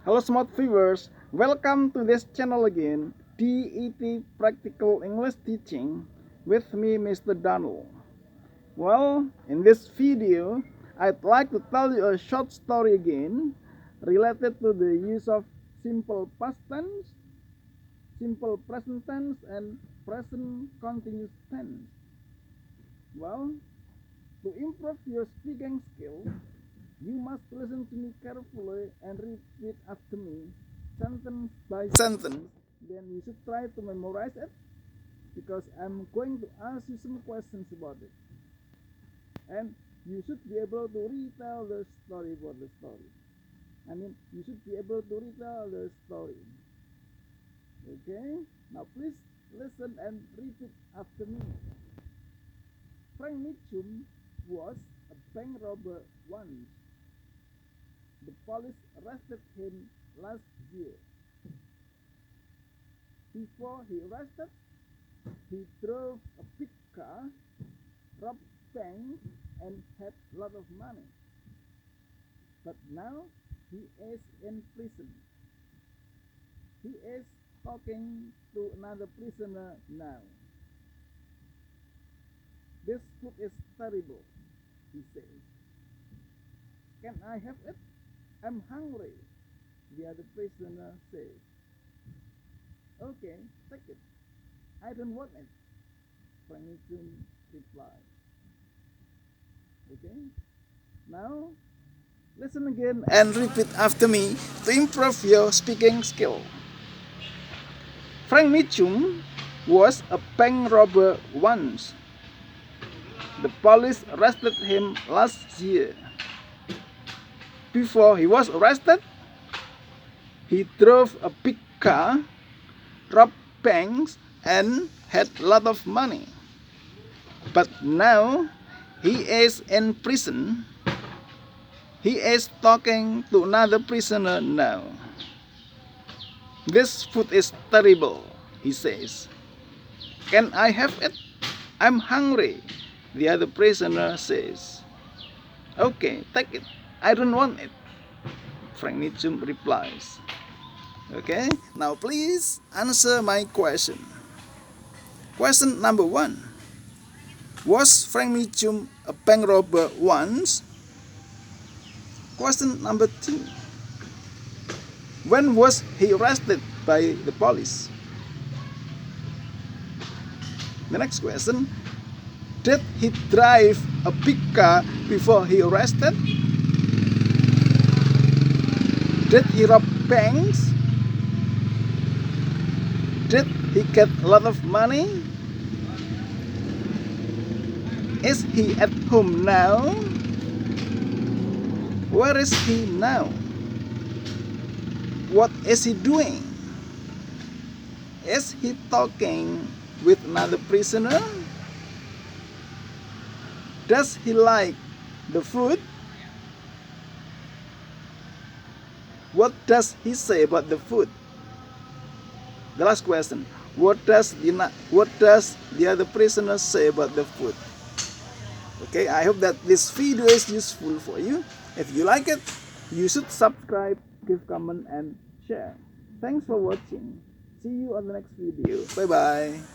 Hello smart viewers, welcome to this channel again, DET Practical English Teaching with me Mr. Donald. Well, in this video, I'd like to tell you a short story again related to the use of simple past tense, simple present tense, and present continuous tense. Well, to improve your speaking skills, you must listen to me carefully and repeat after me, sentence by sentence. Then you should try to memorize it, because I'm going to ask you some questions about it. And you should be able to retell the story about the story. You should be able to retell the story. Okay? Now please listen and repeat after me. Frank Mitchum was a bank robber once. The police arrested him last year. Before he arrested, he drove a big car, robbed banks, and had a lot of money. But now he is in prison. He is talking to another prisoner now. This food is terrible, he says. Can I have it? I'm hungry, the other prisoner says. Okay, take it. I don't want it, Frank Mitchum replied. Okay, now listen again and repeat after me to improve your speaking skill. Frank Mitchum was a bank robber once. The police arrested him last year. Before he was arrested, he drove a big car, robbed banks, and had a lot of money. But now he is in prison. He is talking to another prisoner now. This food is terrible, he says. Can I have it? I'm hungry, the other prisoner says. Okay, take it. I don't want it, Frank Mitchum replies. Okay, now please answer my question. Question number 1. Was Frank Mitchum a bank robber once? Question number 2. When was he arrested by the police? The next question. Did he drive a big car before he arrested? Did he rob banks? Did he get a lot of money? Is he at home now? Where is he now? What is he doing? Is he talking with another prisoner? Does he like the food? What does he say about the food? The last question. What does the other prisoner say about the food? Okay, I hope that this video is useful for you. If you like it, you should subscribe, give comment, and share. Thanks for watching. See you on the next video. Bye bye.